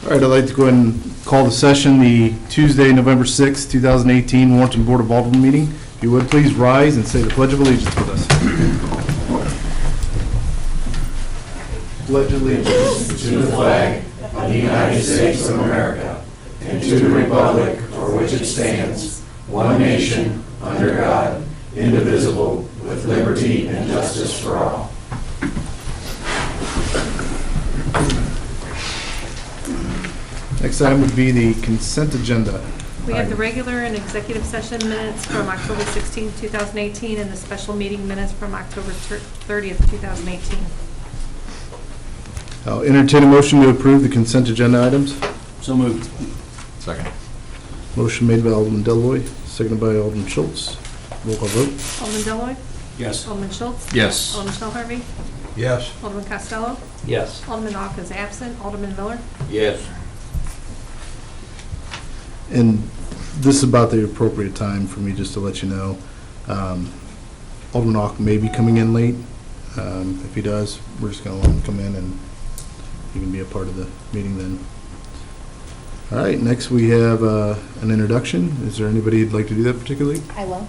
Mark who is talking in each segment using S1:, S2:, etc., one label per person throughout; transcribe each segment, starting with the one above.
S1: All right, I'd like to go ahead and call the session the Tuesday, November 6th, 2018 Warrenton Board of Aldermen meeting. If you would, please rise and say the Pledge of Allegiance with us. Pledge allegiance
S2: to the flag of the United States of America and to the republic for which it stands, one nation, under God, indivisible, with liberty and justice for all.
S1: Next item would be the consent agenda.
S3: We have the regular and executive session minutes from October 16, 2018, and the special meeting minutes from October 30th, 2018.
S1: I'll entertain a motion to approve the consent agenda items.
S4: So moved.
S5: Second.
S1: Motion made by Alderman Deloy, seconded by Alderman Schultz. Roll call vote.
S3: Alderman Deloy,
S4: Yes.
S3: Alderman Schultz?
S5: Yes.
S3: Alderman Shell Harvey?
S5: Yes.
S3: Alderman Costello?
S4: Yes.
S3: Alderman Ock is absent. Alderman Miller?
S4: Yes.
S1: And this is about the appropriate time for me just to let you know. Alderman Ock may be coming in late. If he does, we're just going to let him come in and he can be a part of the meeting then. All right, next we have an introduction. Is there anybody who'd like to do that particularly?
S6: I will.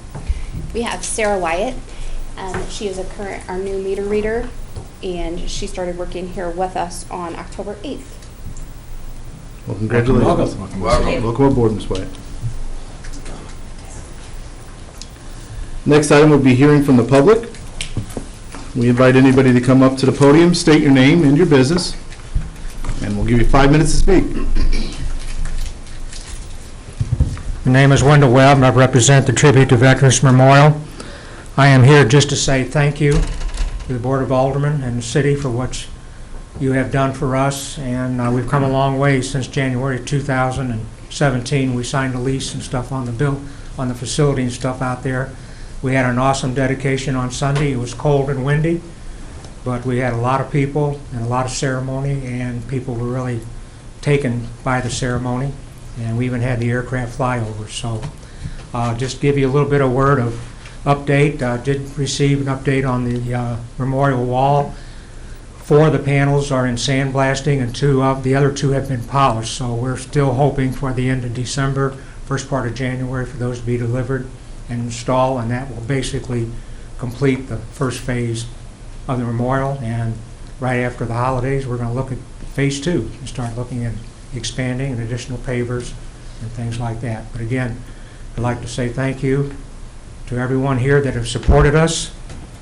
S6: We have Sarah Wyatt. She is our new meter reader, and she started working here with us on October 8th.
S1: Well, congratulations.
S5: Welcome.
S1: Welcome aboard, Ms. Wyatt. Next item would be hearing from the public. We invite anybody to come up to the podium, state your name and your business, and we'll give you 5 minutes to speak.
S7: My name is Wendell Webb, and I represent the Tribute to Veterans Memorial. I am here just to say thank you to the Board of Aldermen and the city for what you have done for us, and we've come a long way since January 2017. We signed a lease and stuff on the facility and stuff out there. We had an awesome dedication on Sunday. It was cold and windy, but we had a lot of people and a lot of ceremony, and people were really taken by the ceremony. And we even had the aircraft flyover. So just give you a little bit of word of update. Did receive an update on the memorial wall. 4 of the panels are in sandblasting, and the other two have been polished. So we're still hoping for the end of December, first part of January, for those to be delivered and installed, and that will basically complete the first phase of the memorial. And right after the holidays, we're going to look at phase 2 and start looking at expanding and additional pavers and things like that. But again, I'd like to say thank you to everyone here that have supported us,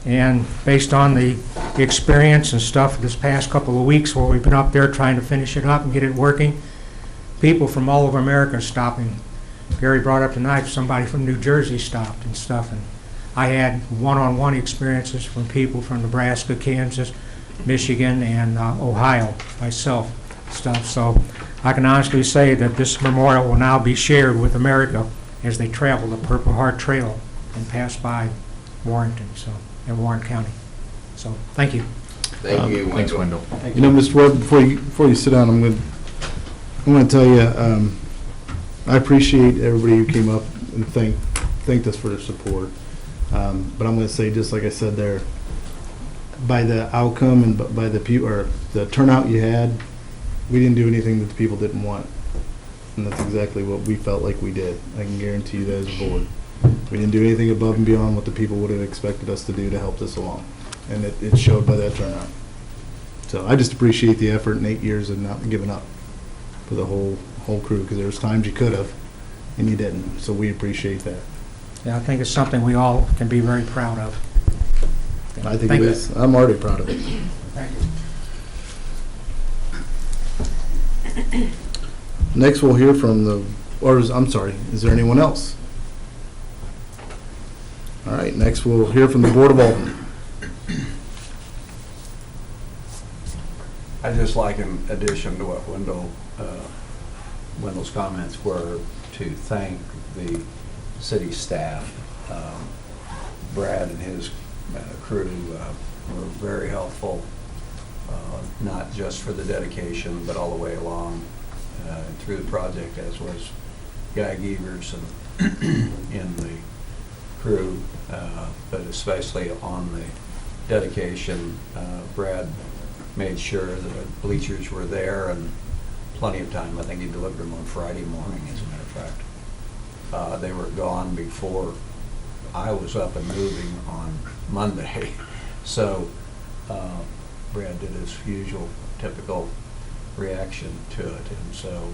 S7: and based on the experience and stuff this past couple of weeks where we've been up there trying to finish it up and get it working, people from all over America are stopping. Gary brought up tonight somebody from New Jersey stopped and stuff, and I had one-on-one experiences from people from Nebraska, Kansas, Michigan, and Ohio myself stuff. So I can honestly say that this memorial will now be shared with America as they travel the Purple Heart Trail and pass by Warrenton, and Warren County. So thank you.
S4: Thank you, Wendell.
S5: Thanks, Wendell.
S1: You know, Mr. Webb, before you sit down, I'm going to tell you, I appreciate everybody who came up and thanked us for their support. But I'm going to say, just like I said there, by the outcome and by the turnout you had, we didn't do anything that the people didn't want. And that's exactly what we felt like we did. I can guarantee you that as a board. We didn't do anything above and beyond what the people would have expected us to do to help this along. And it showed by that turnout. So I just appreciate the effort in 8 years of not giving up for the whole crew, because there was times you could have and you didn't. So we appreciate that.
S7: Yeah, I think it's something we all can be very proud of.
S1: I think it is. I'm already proud of it.
S7: Thank you.
S1: Next we'll hear from is there anyone else? All right, next we'll hear from the Board of Aldermen.
S8: I'd just like, in addition to what Wendell's comments were, to thank the city staff. Brad and his crew were very helpful, not just for the dedication, but all the way along through the project, as was Guy Gievers in the crew, but especially on the dedication. Brad made sure that the bleachers were there and plenty of time. I think he delivered them on Friday morning, as a matter of fact. They were gone before I was up and moving on Monday. So Brad did his usual typical reaction to it. And so,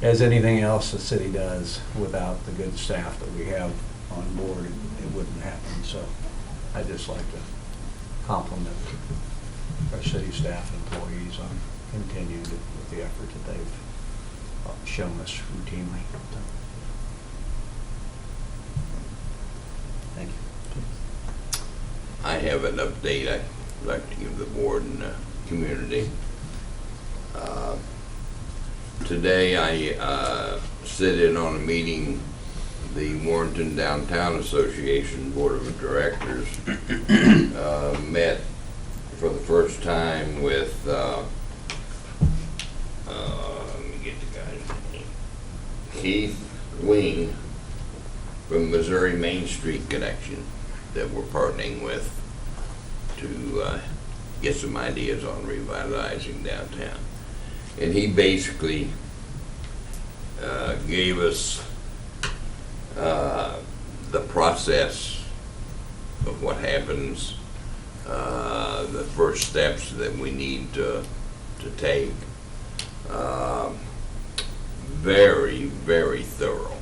S8: as anything else the city does, without the good staff that we have on board, it wouldn't happen. So I'd just like to compliment our city staff and employees on continuing with the effort that they've shown us routinely. So, thank you.
S5: I have an update I'd like to give the board and the community. Today I sit in on a meeting, the Warrenton Downtown Association Board of Directors met for the first time with, let me get the guy's name, Keith Wing from Missouri Main Street Connection that we're partnering with to get some ideas on revitalizing downtown. And he basically gave us the process of what happens, the first steps that we need to take. Very, very thorough.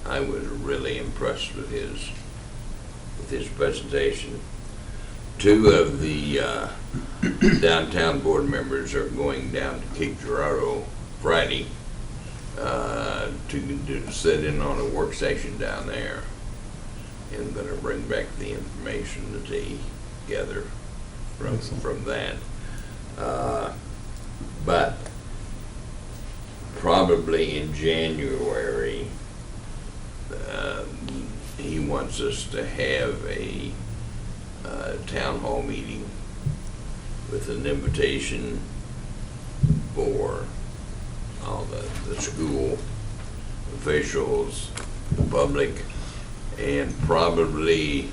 S5: I was really impressed with his presentation. Two of the downtown board members are going down to Cape Girardeau Friday to sit in on a work session down there, and going to bring back the information that they gather from that. But probably in January, he wants us to have a town hall meeting with an invitation for all the school officials, the public, and probably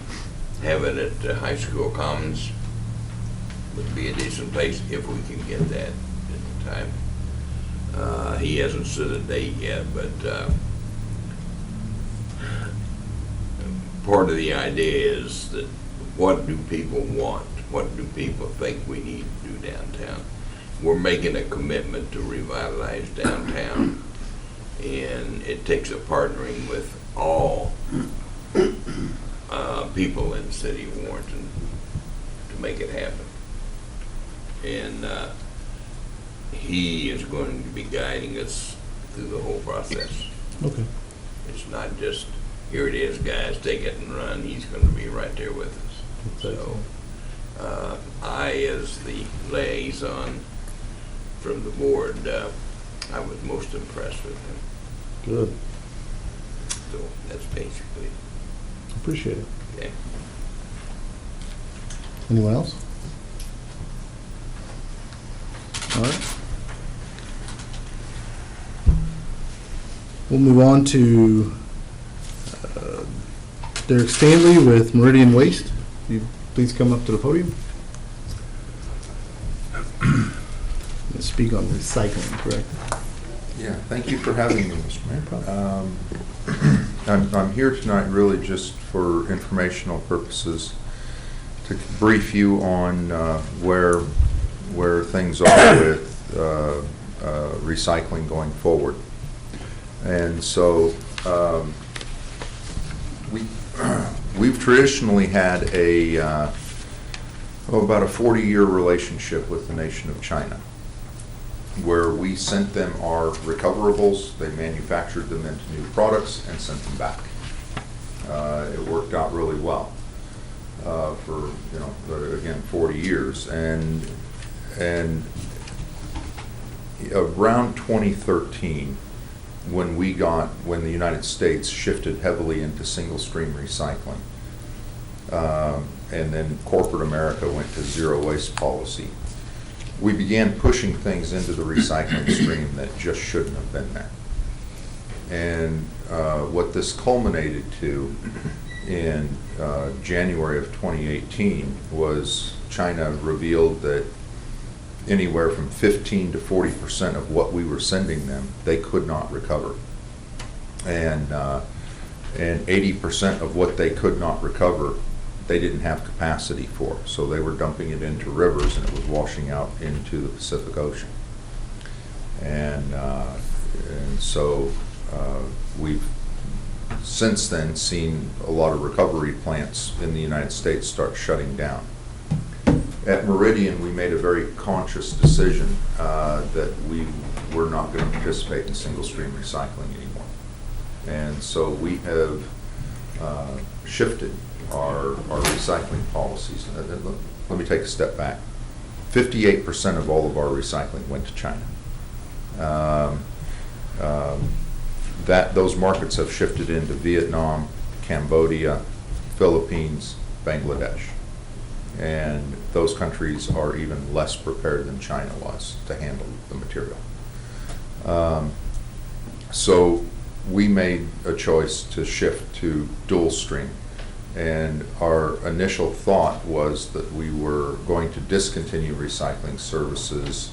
S5: have it at the high school commons would be a decent place if we can get that at the time. He hasn't set a date yet, but part of the idea is that what do people want? What do people think we need to do downtown? We're making a commitment to revitalize downtown, and it takes a partnering with all people in the city of Warrenton to make it happen. And he is going to be guiding us through the whole process.
S1: Okay.
S5: It's not just, here it is, guys, take it and run. He's going to be right there with us. So I, as the liaison from the board, I was most impressed with him.
S1: Good.
S5: So that's basically,
S1: Appreciate it.
S5: okay.
S1: Anyone else? All right. We'll move on to Derek Stanley with Meridian Waste. You please come up to the podium. And speak on recycling, correct?
S9: Yeah, thank you for having me, Mr. Mayor.
S1: problem.
S9: I'm here tonight really just for informational purposes to brief you on where things are with recycling going forward. And so we've traditionally had about a 40-year relationship with the nation of China, where we sent them our recoverables, they manufactured them into new products and sent them back. It worked out really well for, again, 40 years. And around 2013, when the United States shifted heavily into single stream recycling, and then corporate America went to zero waste policy, we began pushing things into the recycling stream that just shouldn't have been there. And what this culminated to in January of 2018 was China revealed that anywhere from 15 to 40% of what we were sending them, they could not recover. And 80% of what they could not recover, they didn't have capacity for. So they were dumping it into rivers and it was washing out into the Pacific Ocean. And so we've since then seen a lot of recovery plants in the United States start shutting down. At Meridian, we made a very conscious decision that we were not going to participate in single stream recycling anymore. And so we have shifted our recycling policies. Let me take a step back. 58% of all of our recycling went to China. Those markets have shifted into Vietnam, Cambodia, Philippines, Bangladesh. And those countries are even less prepared than China was to handle the material. So we made a choice to shift to dual stream. And our initial thought was that we were going to discontinue recycling services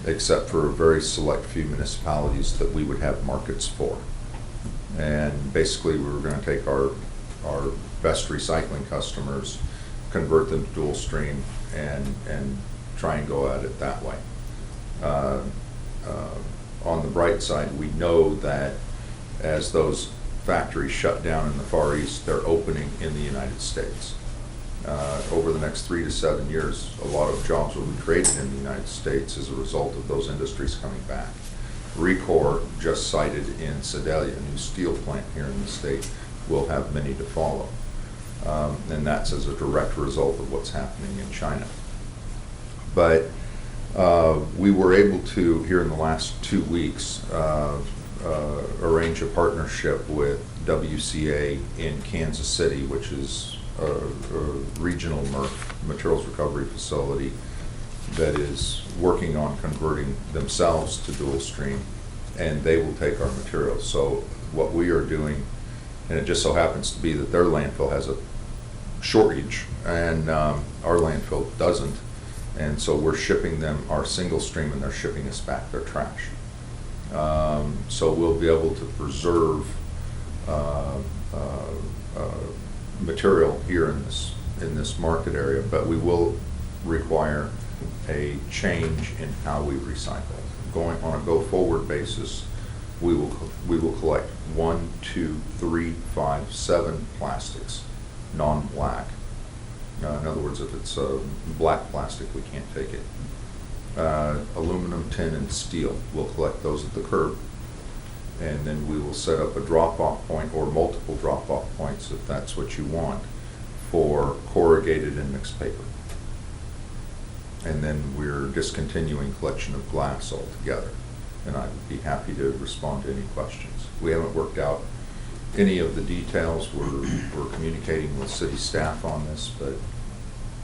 S9: except for a very select few municipalities that we would have markets for. And basically we were going to take our best recycling customers, convert them to dual stream, and try and go at it that way. On the bright side, we know that as those factories shut down in the Far East, they're opening in the United States. Over the next 3 to 7 years, a lot of jobs will be created in the United States as a result of those industries coming back. Recor, just cited in Sedalia, a new steel plant here in the state, will have many to follow. And that's as a direct result of what's happening in China. But we were able to, here in the last 2 weeks, arrange a partnership with WCA in Kansas City, which is a regional MRF, materials recovery facility, that is working on converting themselves to dual stream, and they will take our materials. So what we are doing, and it just so happens to be that their landfill has a shortage and our landfill doesn't, and so we're shipping them our single stream and they're shipping us back their trash. So we'll be able to preserve material here in this market area, but we will require a change in how we recycle. Going on a go-forward basis, we will collect 1, 2, 3, 5, 7 plastics, non-black. In other words, if it's black plastic, we can't take it. Aluminum, tin, and steel, we'll collect those at the curb. And then we will set up a drop-off point or multiple drop-off points, if that's what you want, for corrugated and mixed paper. And then we're discontinuing collection of glass altogether. And I'd be happy to respond to any questions. We haven't worked out any of the details. We're communicating with city staff on this, but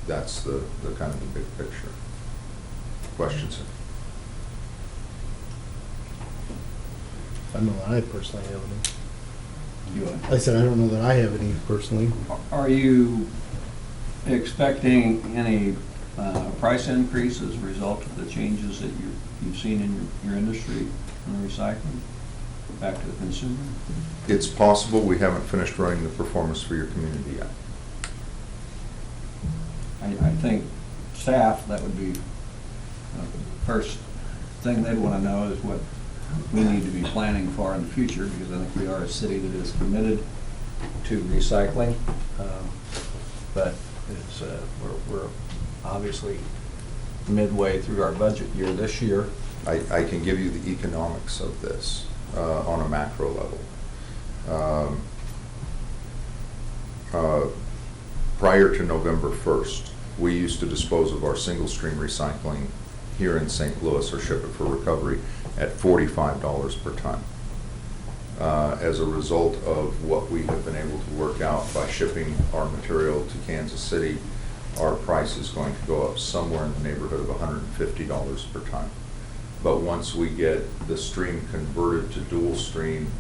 S9: that's the kind of the big picture. Questions?
S1: I don't know that I personally have any.
S2: You would.
S1: I said I don't know that I have any personally.
S8: Are you expecting any price increase as a result of the changes that you've seen in your industry in the recycling back to the consumer?
S9: It's possible. We haven't finished running the performance for your community yet.
S8: I think staff, that would be the first thing they'd want to know is what we need to be planning for in the future, because I think we are a city that is committed to recycling. But it's, we're obviously midway through our budget year this year.
S9: I can give you the economics of this on a macro level. Prior to November 1st, we used to dispose of our single stream recycling here in St. Louis or ship it for recovery at $45 per ton. As a result of what we have been able to work out by shipping our material to Kansas City, our price is going to go up somewhere in the neighborhood of $150 per ton. But once we get the stream converted to dual stream,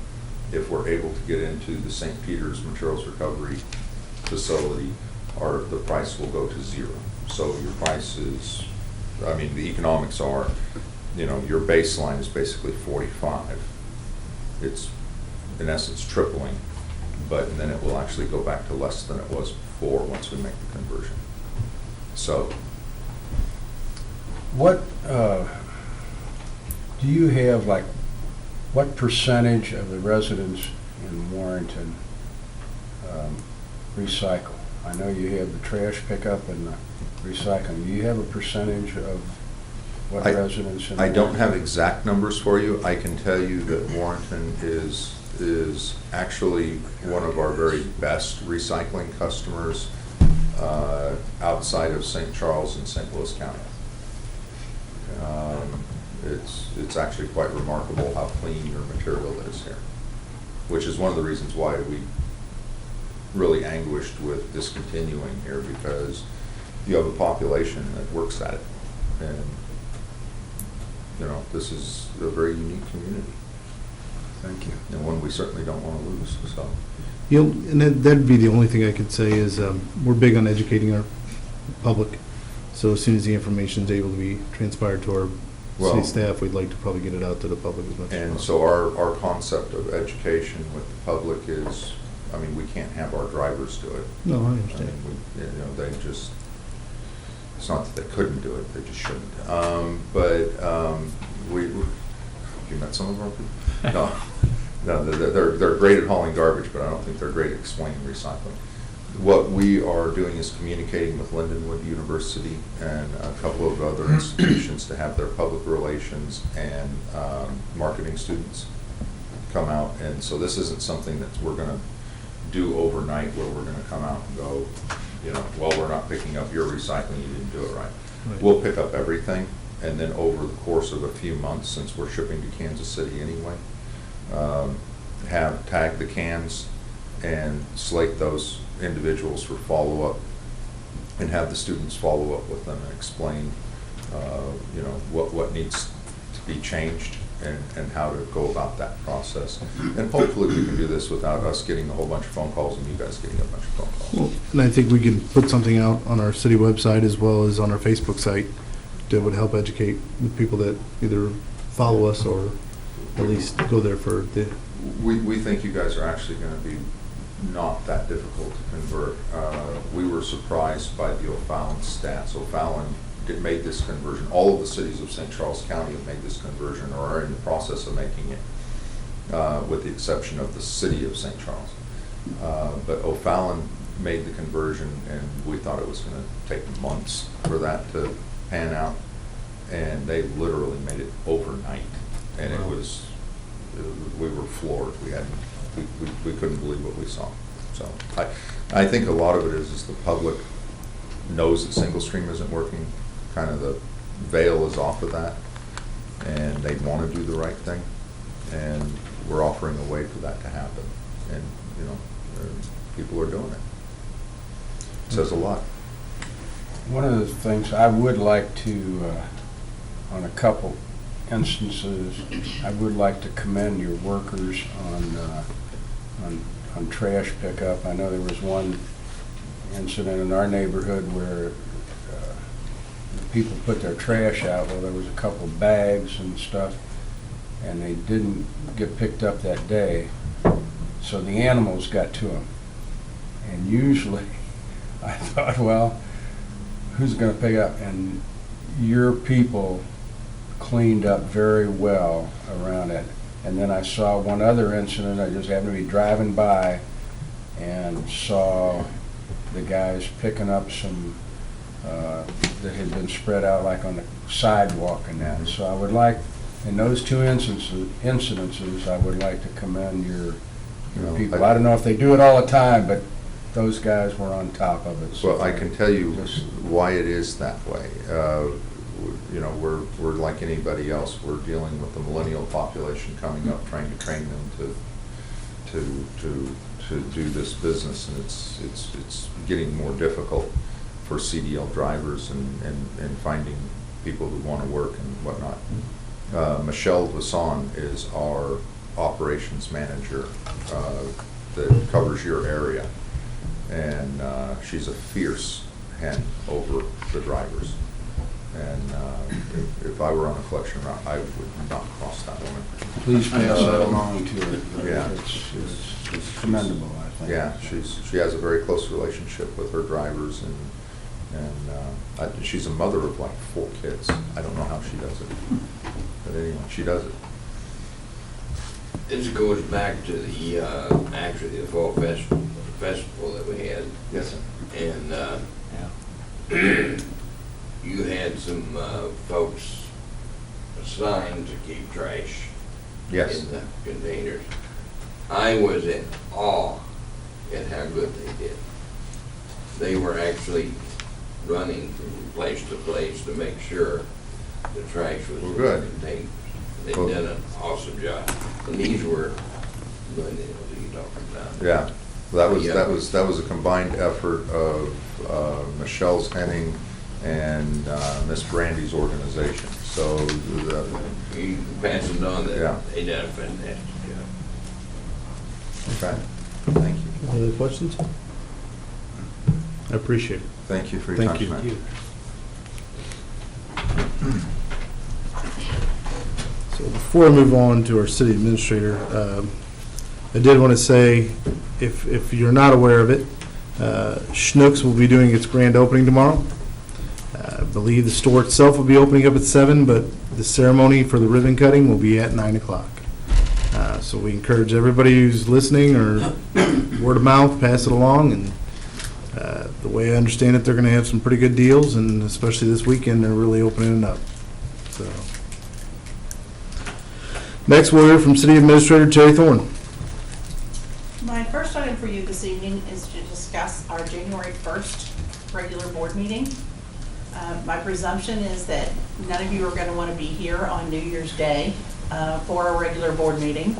S9: if we're able to get into the St. Peter's materials recovery facility, the price will go to zero. So your price is I mean, the economics are, your baseline is basically 45. It's, in essence, tripling, but then it will actually go back to less than it was before once we make the conversion. So,
S8: What, do you have, like, what percentage of the residents in Warrenton recycle? I know you have the trash pickup and the recycling. Do you have a percentage of what residents in?
S9: I don't have exact numbers for you. I can tell you that Warrenton is actually one of our very best recycling customers outside of St. Charles and St. Louis County. It's actually quite remarkable how clean your material is here, which is one of the reasons why we really anguished with discontinuing here, because you have a population that works at it, and this is a very unique community.
S8: Thank you.
S9: And one we certainly don't want to lose. So,
S1: And that'd be the only thing I could say is we're big on educating our public. So as soon as the information is able to be transpired to our city staff, we'd like to probably get it out to the public as much as
S9: and
S1: possible.
S9: so our concept of education with the public is, I mean, we can't have our drivers do it.
S1: No, I
S9: I
S1: understand.
S9: mean, they just, it's not that they couldn't do it, they just shouldn't. But you met some of our people? No, they're great at hauling garbage, but I don't think they're great at explaining recycling. What we are doing is communicating with Lindenwood University and a couple of other institutions to have their public relations and marketing students come out. And so this isn't something that we're going to do overnight, where we're going to come out and go, well, we're not picking up your recycling, you didn't do it right. We'll pick up everything, and then over the course of a few months, since we're shipping to Kansas City anyway, have tagged the cans and slate those individuals for follow-up, and have the students follow up with them and explain, what needs to be changed and how to go about that process. And hopefully we can do this without us getting a whole bunch of phone calls and you guys getting a bunch of phone calls.
S1: Well, and I think we can put something out on our city website as well as on our Facebook site that would help educate the people that either follow us or at least go there for the.
S9: We think you guys are actually going to be not that difficult to convert. We were surprised by the O'Fallon stats. O'Fallon made this conversion. All of the cities of St. Charles County have made this conversion or are in the process of making it, with the exception of the city of St. Charles. But O'Fallon made the conversion, and we thought it was going to take months for that to pan out, and they literally made it overnight. And it was, we were floored. We couldn't believe what we saw. So I think a lot of it is the public knows that single stream isn't working. Kind of the veil is off of that, and they want to do the right thing, and we're offering a way for that to happen. And people are doing it. It says a lot.
S8: One of the things I would like to, on a couple instances, I would like to commend your workers on trash pickup. I know there was one incident in our neighborhood where people put their trash out. Well, there was a couple bags and stuff, and they didn't get picked up that day, so the animals got to them. And usually, I thought, well, who's going to pick up? And your people cleaned up very well around it. And then I saw one other incident. I just happened to be driving by and saw the guys picking up some that had been spread out like on the sidewalk and that. So I would like, in those two incidences, I would like to commend your people. I don't know if they do it all the time, but those guys were on top of it. So
S9: well, I can tell you why it is that way. We're like anybody else. We're dealing with the millennial population coming up, trying to train them to do this business, and it's getting more difficult for CDL drivers and finding people who want to work and whatnot. Michelle Vasson is our operations manager that covers your area, and she's a fierce hen over the drivers. And if I were on a collection route, I would not cross that woman.
S8: Please pass that along to her.
S9: Yeah.
S8: It's commendable, I think.
S9: Yeah, she has a very close relationship with her drivers, and she's a mother of like 4 kids. I don't know how she does it, but anyway, she does it.
S5: This goes back to the, actually the fall festival that we had.
S9: Yes, sir.
S5: And,
S8: Yeah.
S5: you had some, folks assigned to keep trash
S9: Yes.
S5: in the containers. I was in awe at how good they did. They were actually running from place to place to make sure the trash was
S9: Well,
S5: in
S9: good.
S5: the containers. They've
S9: Well-
S5: done an awesome job. And these were millennials that you're talking about.
S9: Yeah, that was,
S5: Yeah.
S9: that was a combined effort of Michelle's Henning and Miss Brandy's organization. So,
S5: You can pass it on
S9: Yeah.
S5: that they done a fantastic job.
S9: okay, thank you.
S1: Any other questions? I appreciate it.
S9: Thank you for your time
S1: Thank you.
S9: tonight.
S1: So before I move on to our city administrator, I did want to say, if you're not aware of it, Schnucks will be doing its grand opening tomorrow. I believe the store itself will be opening up at 7, but the ceremony for the ribbon cutting will be at 9 o'clock. So we encourage everybody who's listening or word of mouth, pass it along. And the way I understand it, they're going to have some pretty good deals, and especially this weekend, they're really opening it up. So. Next, we'll hear from City Administrator Terry Thorne.
S10: My first item for you this evening is to discuss our January 1st regular board meeting. My presumption is that none of you are going to want to be here on New Year's Day for a regular board meeting.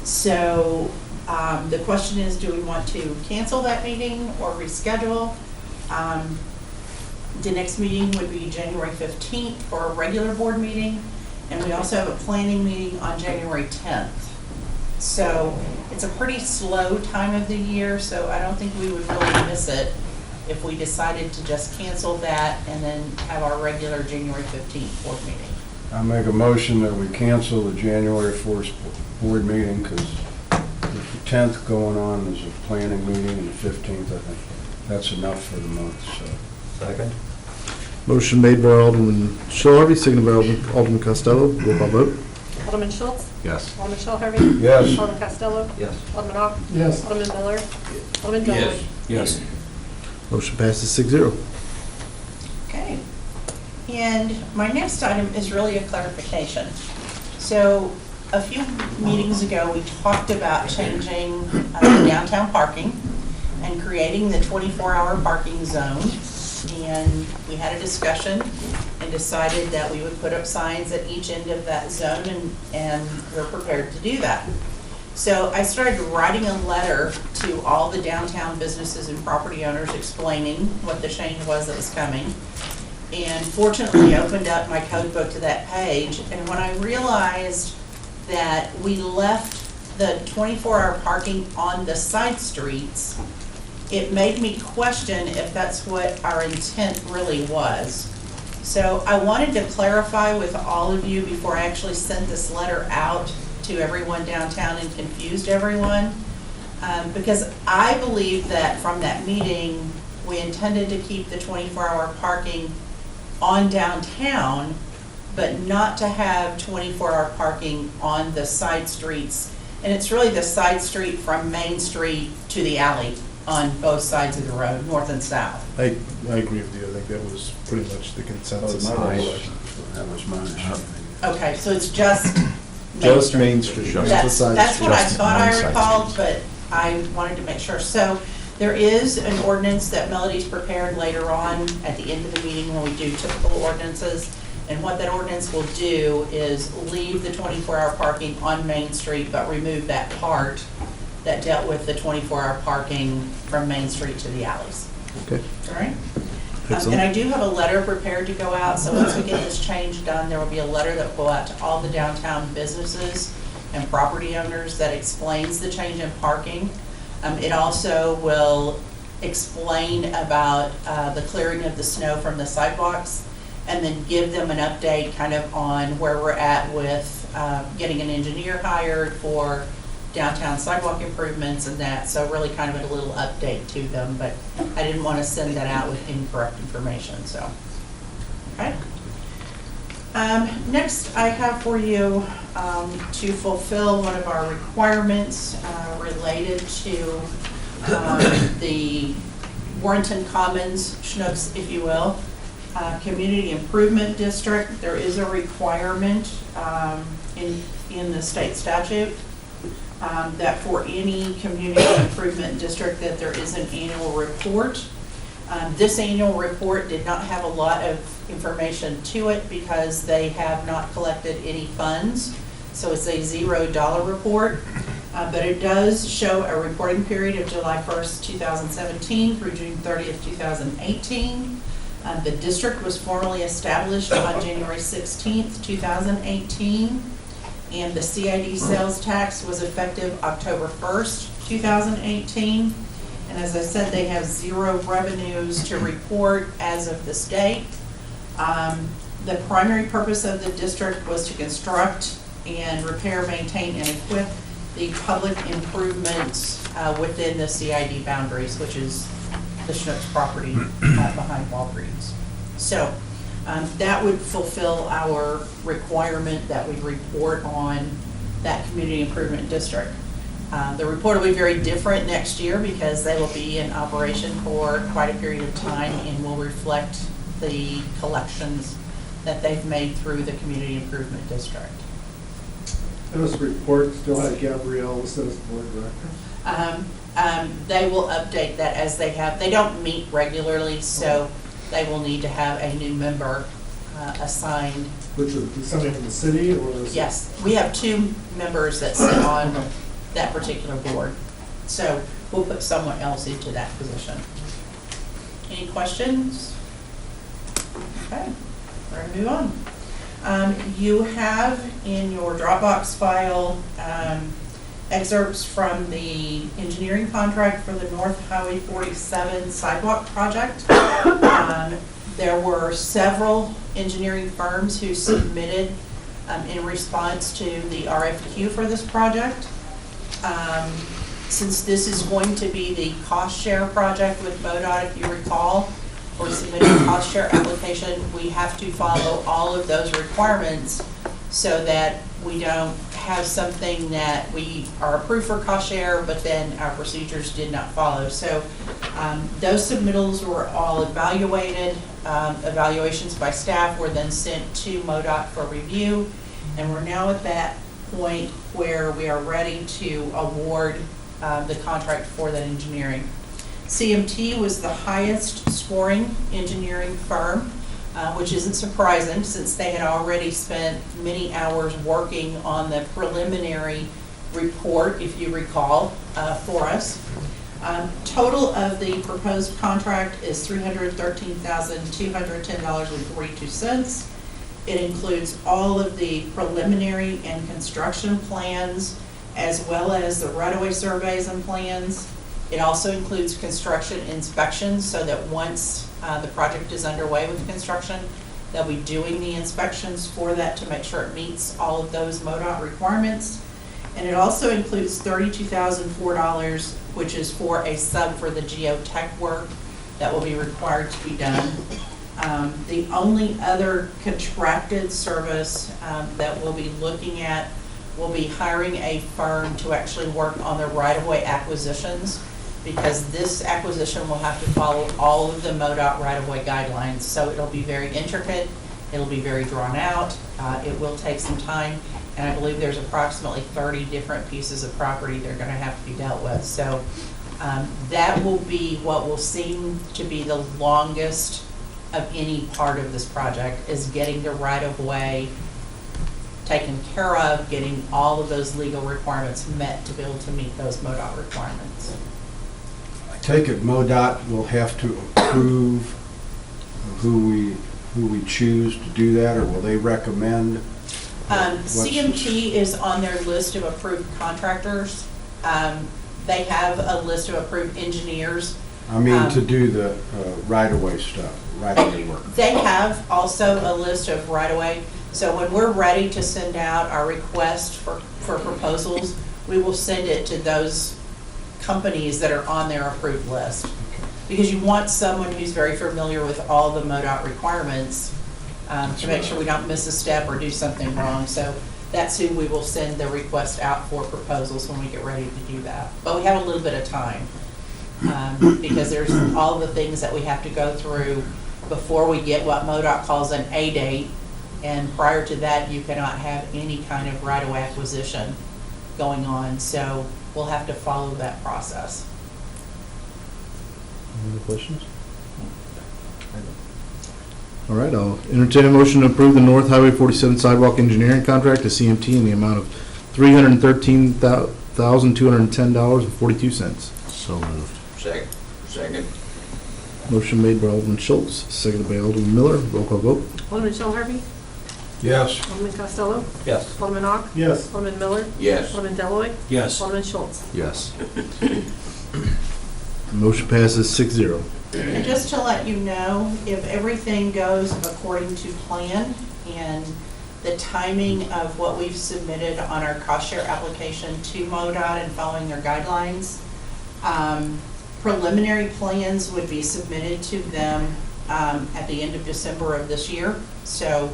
S10: So the question is, do we want to cancel that meeting or reschedule? The next meeting would be January 15th for a regular board meeting, and we also have a planning meeting on January 10th. So it's a pretty slow time of the year, so I don't think we would really miss it if we decided to just cancel that and then have our regular January 15th board meeting.
S8: I make a motion that we cancel the January 1st board meeting because the 10th going on is a planning meeting, and the 15th, I think that's enough for the month, so.
S4: Second?
S1: Motion made by Alderman Shell Harvey, seconded by Alderman Costello. Roll call vote.
S3: Alderman Schultz?
S4: Yes.
S3: Alderman Shell Harvey?
S8: Yes.
S3: Alderman Costello?
S4: Yes.
S3: Alderman Ock?
S1: Yes.
S3: Alderman Miller? Alderman
S5: Yes.
S3: Deloy.
S4: Yes.
S1: Motion passes 6-0.
S10: Okay. And my next item is really a clarification. So a few meetings ago, we talked about changing downtown parking and creating the 24-hour parking zone. And we had a discussion and decided that we would put up signs at each end of that zone, and we're prepared to do that. So I started writing a letter to all the downtown businesses and property owners explaining what the change was that was coming. And fortunately, I opened up my code book to that page, and when I realized that we left the 24-hour parking on the side streets, it made me question if that's what our intent really was. So I wanted to clarify with all of you before I actually sent this letter out to everyone downtown and confused everyone. Because I believe that from that meeting, we intended to keep the 24-hour parking on downtown, but not to have 24-hour parking on the side streets. And it's really the side street from Main Street to the alley on both sides of the road, north and south.
S1: I agree with you. I think that was pretty much the consensus.
S8: That was my understanding.
S10: Okay, so it's just
S1: Just Main Street. just the
S10: That's,
S1: side
S10: that's what I
S1: streets.
S10: thought
S9: one
S10: I
S9: side
S10: recalled,
S9: street.
S10: but I wanted to make sure. So there is an ordinance that Melody's prepared later on at the end of the meeting when we do typical ordinances. And what that ordinance will do is leave the 24-hour parking on Main Street, but remove that part that dealt with the 24-hour parking from Main Street to the alleys.
S1: Okay.
S10: All right?
S1: Excellent.
S10: And I do have a letter prepared to go out, so once we get this change done, there will be a letter that will go out to all the downtown businesses and property owners that explains the change in parking. It also will explain about the clearing of the snow from the sidewalks and then give them an update kind of on where we're at with getting an engineer hired for downtown sidewalk improvements and that. So really kind of a little update to them, but I didn't want to send that out with incorrect information, so. Okay. Next, I have for you to fulfill one of our requirements related to the Warrenton Commons, Schnooks, if you will, Community Improvement District. There is a requirement in the state statute that for any community improvement district that there is an annual report. This annual report did not have a lot of information to it because they have not collected any funds. So it's a $0 report, but it does show a reporting period of July 1st, 2017 through June 30th, 2018. The district was formally established on January 16th, 2018, and the CID sales tax was effective October 1st, 2018. And as I said, they have 0 revenues to report as of this date. The primary purpose of the district was to construct and repair, maintain, and equip the public improvements within the CID boundaries, which is the Schnooks property behind Walgreens. So that would fulfill our requirement that we report on that community improvement district. The report will be very different next year because they will be in operation for quite a period of time and will reflect the collections that they've made through the community improvement district.
S11: And this report still had Gabrielle listed as the board director?
S10: They will update that as they have. They don't meet regularly, so they will need to have a new member assigned.
S11: Which would be somebody from the city or?
S10: Yes, we have 2 members that sit on that particular board. So we'll put someone else into that position. Any questions? Okay, we're gonna move on. You have in your Dropbox file excerpts from the engineering contract for the North Highway 47 sidewalk project. There were several engineering firms who submitted in response to the RFQ for this project. Since this is going to be the cost share project with MoDOT, if you recall, or submitting a cost share application, we have to follow all of those requirements so that we don't have something that we are approved for cost share, but then our procedures did not follow. So those submittals were all evaluated. Evaluations by staff were then sent to MoDOT for review, and we're now at that point where we are ready to award the contract for that engineering. CMT was the highest scoring engineering firm, which isn't surprising since they had already spent many hours working on the preliminary report, if you recall, for us. Total of the proposed contract is $313,210.42. It includes all of the preliminary and construction plans, as well as the right-of-way surveys and plans. It also includes construction inspections, so that once the project is underway with construction, they'll be doing the inspections for that to make sure it meets all of those MoDOT requirements. And it also includes $32,004, which is for a sub for the geotech work that will be required to be done. The only other contracted service that we'll be looking at will be hiring a firm to actually work on the right-of-way acquisitions, because this acquisition will have to follow all of the MoDOT right-of-way guidelines. So it'll be very intricate, it'll be very drawn out, it will take some time, and I believe there's approximately 30 different pieces of property that are going to have to be dealt with. So that will be what will seem to be the longest of any part of this project, is getting the right-of-way taken care of, getting all of those legal requirements met to be able to meet those MoDOT requirements.
S12: I take it MoDOT will have to approve who we choose to do that, or will they recommend?
S10: CMT is on their list of approved contractors. They have a list of approved engineers.
S12: I mean, to do the right-of-way stuff, right-of-way work.
S10: They have also a list of right-of-way, so when we're ready to send out our request for proposals, we will send it to those companies that are on their approved list. Because you want someone who's very familiar with all the MoDOT requirements to make sure we don't miss a step or do something wrong. So that's who we will send the request out for proposals when we get ready to do that. But we have a little bit of time because there's all the things that we have to go through before we get what MoDOT calls an A date. And prior to that, you cannot have any kind of right-of-way acquisition going on. So we'll have to follow that process.
S1: Any other questions? All right, I'll entertain a motion to approve the North Highway 47 sidewalk engineering contract to CMT in the amount of $313,210.42.
S4: So moved.
S5: Second.
S1: Motion made by Alderman Schultz, seconded by Alderman Miller. Roll call vote.
S3: Alderman Shell Harvey?
S12: Yes.
S3: Alderman Costello?
S4: Yes.
S3: Alderman Ock?
S11: Yes.
S3: Alderman Miller?
S5: Yes.
S3: Alderman Deloy,
S4: Yes.
S3: Alderman Schultz?
S4: Yes.
S1: Motion passes 6-0.
S10: And just to let you know, if everything goes according to plan and the timing of what we've submitted on our cost share application to MoDOT and following their guidelines, preliminary plans would be submitted to them at the end of December of this year. So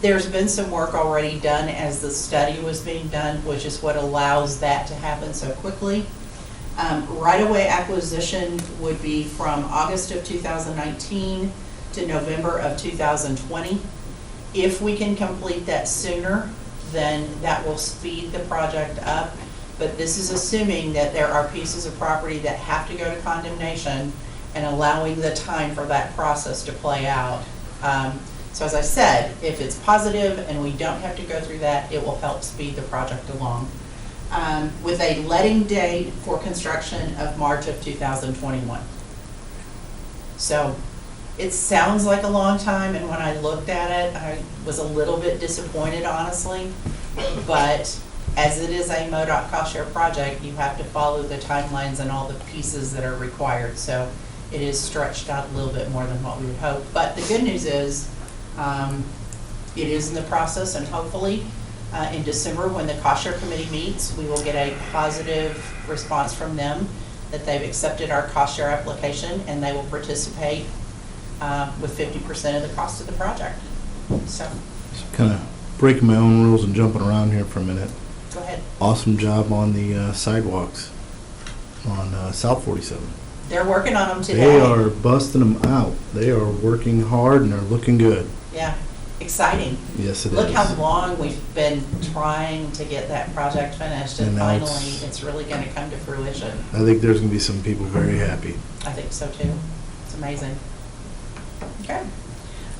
S10: there's been some work already done as the study was being done, which is what allows that to happen so quickly. Right-of-way acquisition would be from August of 2019 to November of 2020. If we can complete that sooner, then that will speed the project up. But this is assuming that there are pieces of property that have to go to condemnation and allowing the time for that process to play out. So as I said, if it's positive and we don't have to go through that, it will help speed the project along. With a letting date for construction of March of 2021. So it sounds like a long time, and when I looked at it, I was a little bit disappointed, honestly. But as it is a MoDOT cost share project, you have to follow the timelines and all the pieces that are required. So it is stretched out a little bit more than what we would hope. But the good news is it is in the process, and hopefully in December, when the cost share committee meets, we will get a positive response from them that they've accepted our cost share application and they will participate with 50% of the cost of the project. So
S1: Kind of breaking my own rules and jumping around here for a minute.
S10: go ahead.
S1: Awesome job on the sidewalks on South 47.
S10: They're working on them today.
S1: They are busting them out. They are working hard and they're looking good.
S10: Yeah, exciting.
S1: Yes, it is.
S10: Look how long we've been trying to get that project finished, and
S1: And now
S10: finally it's really going to come to fruition.
S1: I think there's going to be some people very happy.
S10: I think so too. It's amazing. Okay.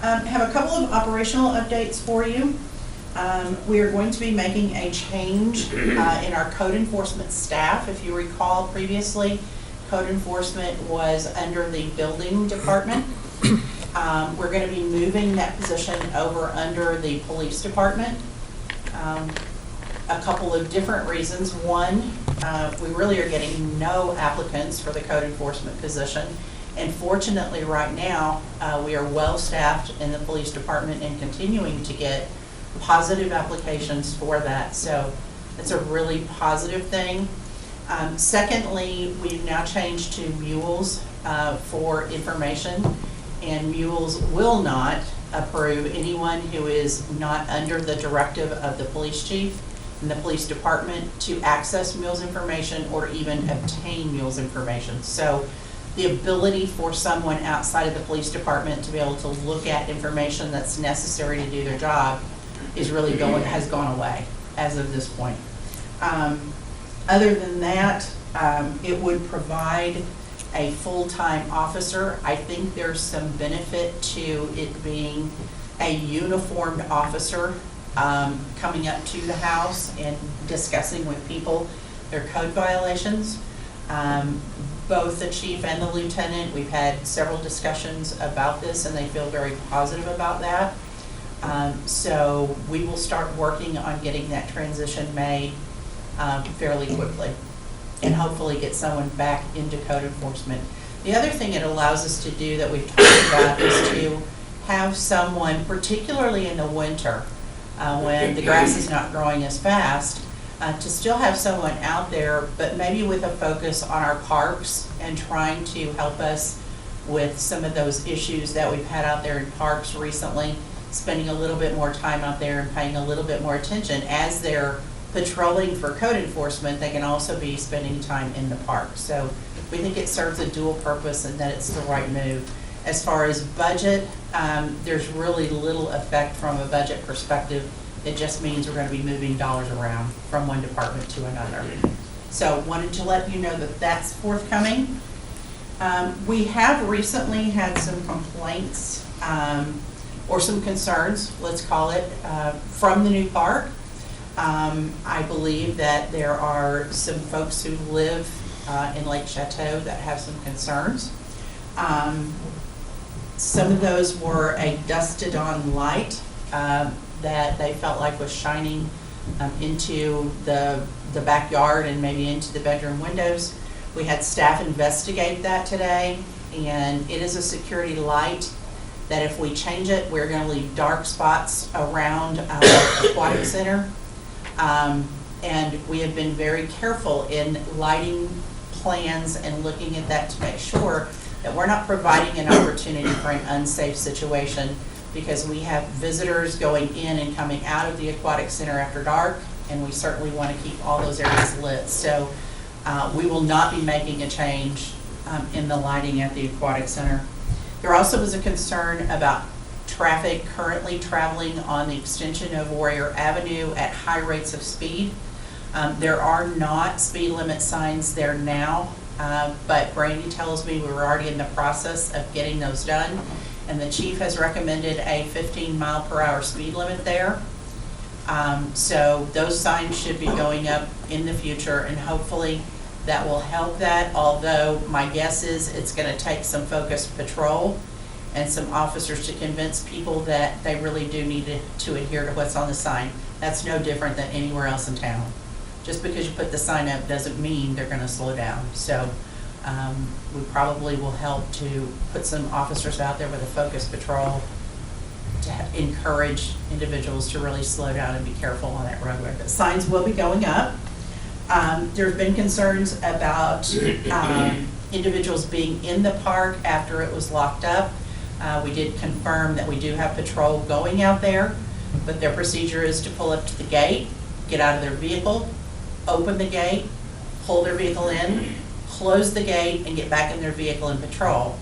S10: Have a couple of operational updates for you. We are going to be making a change in our code enforcement staff. If you recall previously, code enforcement was under the building department. We're going to be moving that position over under the police department. A couple of different reasons. One, we really are getting no applicants for the code enforcement position. And fortunately, right now, we are well-staffed in the police department and continuing to get positive applications for that. So it's a really positive thing. Secondly, we've now changed to mules for information, and mules will not approve anyone who is not under the directive of the police chief and the police department to access mules information or even obtain mules information. So the ability for someone outside of the police department to be able to look at information that's necessary to do their job is really has gone away as of this point. Other than that, it would provide a full-time officer. I think there's some benefit to it being a uniformed officer coming up to the house and discussing with people their code violations. Both the chief and the lieutenant, we've had several discussions about this and they feel very positive about that. So we will start working on getting that transition made fairly quickly and hopefully get someone back into code enforcement. The other thing it allows us to do that we've talked about is to have someone, particularly in the winter, when the grass is not growing as fast, to still have someone out there, but maybe with a focus on our parks and trying to help us with some of those issues that we've had out there in parks recently, spending a little bit more time out there and paying a little bit more attention. As they're patrolling for code enforcement, they can also be spending time in the park. So we think it serves a dual purpose and that it's the right move. As far as budget, there's really little effect from a budget perspective. It just means we're going to be moving dollars around from one department to another. So wanted to let you know that that's forthcoming. We have recently had some complaints or some concerns, let's call it, from the new park. I believe that there are some folks who live in Lake Chateau that have some concerns. Some of those were a dusted on light that they felt like was shining into the backyard and maybe into the bedroom windows. We had staff investigate that today, and it is a security light that if we change it, we're going to leave dark spots around our aquatic center. And we have been very careful in lighting plans and looking at that to make sure that we're not providing an opportunity for an unsafe situation, because we have visitors going in and coming out of the aquatic center after dark, and we certainly want to keep all those areas lit. So we will not be making a change in the lighting at the aquatic center. There also was a concern about traffic currently traveling on the extension of Warrior Avenue at high rates of speed. There are not speed limit signs there now, but Brandy tells me we're already in the process of getting those done, and the chief has recommended a 15-mile-per-hour speed limit there. So those signs should be going up in the future, and hopefully that will help that, although my guess is it's going to take some focused patrol and some officers to convince people that they really do need to adhere to what's on the sign. That's no different than anywhere else in town. Just because you put the sign up doesn't mean they're going to slow down. So we probably will help to put some officers out there with a focused patrol to encourage individuals to really slow down and be careful on that roadway. But signs will be going up. There have been concerns about individuals being in the park after it was locked up. We did confirm that we do have patrol going out there, but their procedure is to pull up to the gate, get out of their vehicle, open the gate, pull their vehicle in, close the gate, and get back in their vehicle and patrol.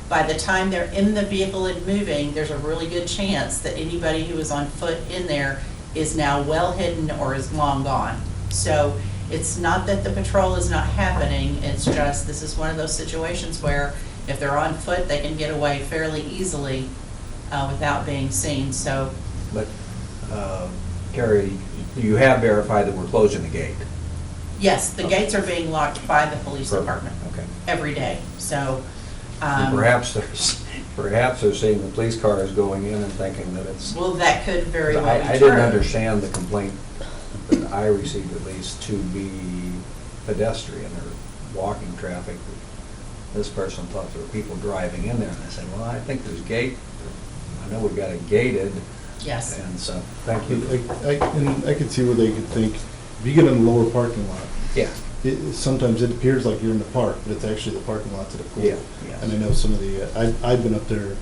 S10: By the time they're in the vehicle and moving, there's a really good chance that anybody who is on foot in there is now well hidden or is long gone. So it's not that the patrol is not happening, it's just this is one of those situations where if they're on foot, they can get away fairly easily without being seen. So,
S8: But, Carrie, you have verified that we're closing the gate?
S10: yes, the gates are being locked by the police department
S8: Okay.
S10: every day. So,
S8: Perhaps they're seeing the police cars going in and thinking that it's...
S10: well, that could very well be
S8: I
S10: true.
S8: didn't understand the complaint that I received, at least, to be pedestrian or walking traffic. This person thought there were people driving in there, and I said, well, I think there's gate. I know we've got it gated.
S10: Yes.
S8: And so, thank you.
S1: And I could see where they could think, if you get in the lower parking lot,
S8: Yeah.
S1: sometimes it appears like you're in the park, but it's actually the parking lot to the pool.
S8: Yeah, yeah.
S1: And I know some of the, I've been up there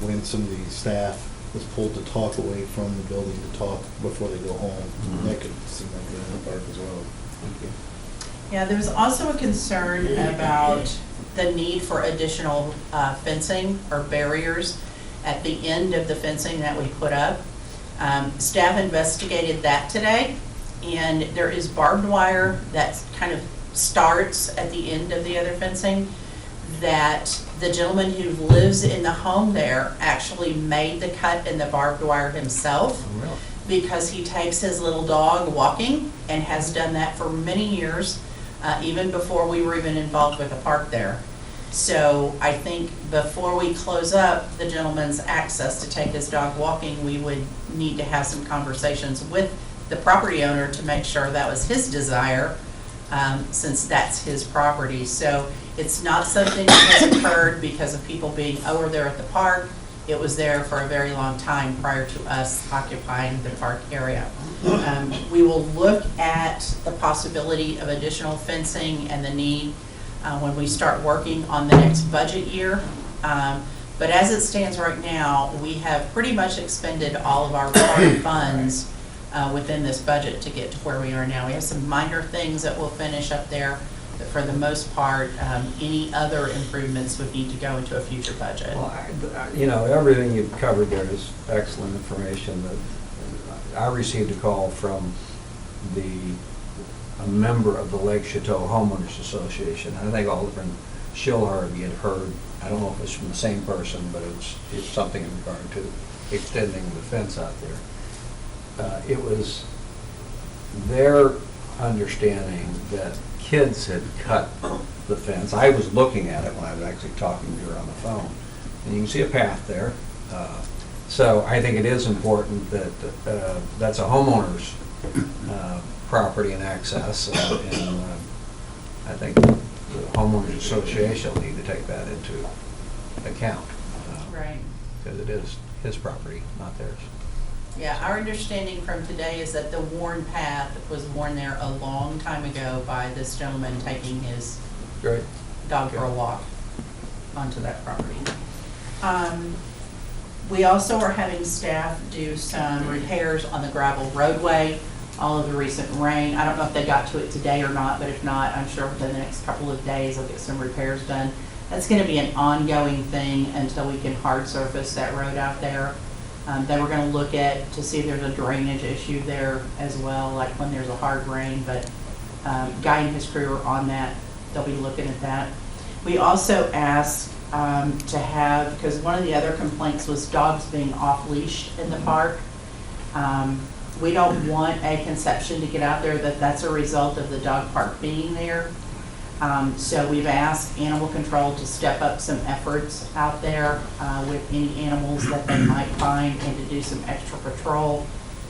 S1: when some of the staff was pulled to talk away from the building to talk before they go home.
S8: Mhm.
S1: That could seem like they're in the park as well.
S8: Thank you.
S10: Yeah, there was also a concern about the need for additional fencing or barriers at the end of the fencing that we put up. Staff investigated that today, and there is barbed wire that kind of starts at the end of the other fencing that the gentleman who lives in the home there actually made the cut in the barbed wire himself,
S8: Oh, really?
S10: because he takes his little dog walking and has done that for many years, even before we were even involved with the park there. So I think before we close up the gentleman's access to take his dog walking, we would need to have some conversations with the property owner to make sure that was his desire, since that's his property. So it's not something that has occurred because of people being over there at the park. It was there for a very long time prior to us occupying the park area. We will look at the possibility of additional fencing and the need when we start working on the next budget year. But as it stands right now, we have pretty much expended all of our park funds within this budget to get to where we are now. We have some minor things that we'll finish up there, but for the most part, any other improvements would need to go into a future budget.
S8: Well, you know, everything you've covered there is excellent information. I received a call from a member of the Lake Chateau Homeowners Association. I think Alderman Schilharvey had heard, I don't know if it's from the same person, but it's something in regard to extending the fence out there. It was their understanding that kids had cut the fence. I was looking at it when I was actually talking to her on the phone, and you can see a path there. So I think it is important that that's a homeowner's property and access, and I think the homeowners association will need to take that into account.
S10: Right.
S8: Because it is his property, not theirs.
S10: Yeah, our understanding from today is that the worn path was worn there a long time ago by this gentleman taking his
S8: Great.
S10: dog for a walk onto that property. We also are having staff do some repairs on the gravel roadway. All of the recent rain, I don't know if they got to it today or not, but if not, I'm sure within the next couple of days they'll get some repairs done. That's going to be an ongoing thing until we can hard surface that road out there. Then we're going to look at to see if there's a drainage issue there as well, like when there's a hard rain, but Guy and his crew are on that. They'll be looking at that. We also asked to have, because one of the other complaints was dogs being off-leashed in the park. We don't want a conception to get out there that that's a result of the dog park being there. So we've asked animal control to step up some efforts out there with any animals that they might find, and to do some extra patrol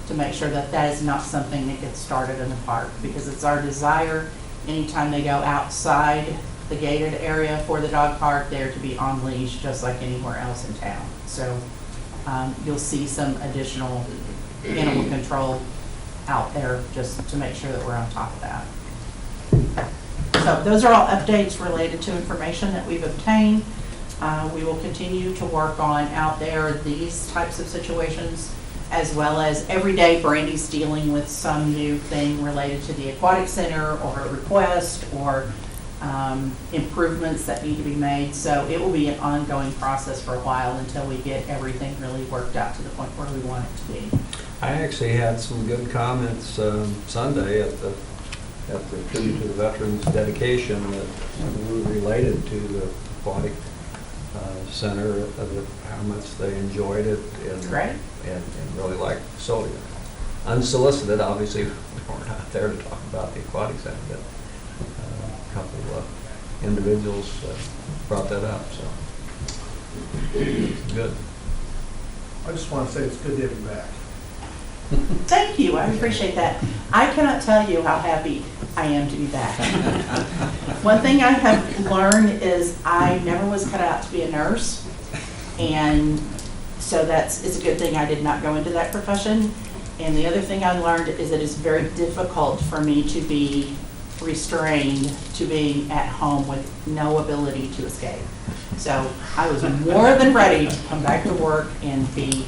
S10: to make sure that that is not something that gets started in the park, because it's our desire anytime they go outside the gated area for the dog park, they're to be on leash just like anywhere else in town. So you'll see some additional animal control out there just to make sure that we're on top of that. So those are all updates related to information that we've obtained. We will continue to work on out there these types of situations, as well as every day Brandy's dealing with some new thing related to the aquatic center, or a request, or improvements that need to be made. So it will be an ongoing process for a while until we get everything really worked out to the point where we want it to be.
S8: I actually had some good comments Sunday at the tribute to the veterans dedication that were related to the aquatic center, how much they enjoyed it and really liked the facility. Unsolicited, obviously, we weren't out there to talk about the aquatic center, but a couple of individuals brought that up, so it's good.
S11: I just want to say it's good to have you back.
S10: Thank you, I appreciate that. I cannot tell you how happy I am to be back. One thing I have learned is I never was cut out to be a nurse, and so it's a good thing I did not go into that profession. And the other thing I learned is that it's very difficult for me to be restrained to being at home with no ability to escape. So I was more than ready to come back to work and be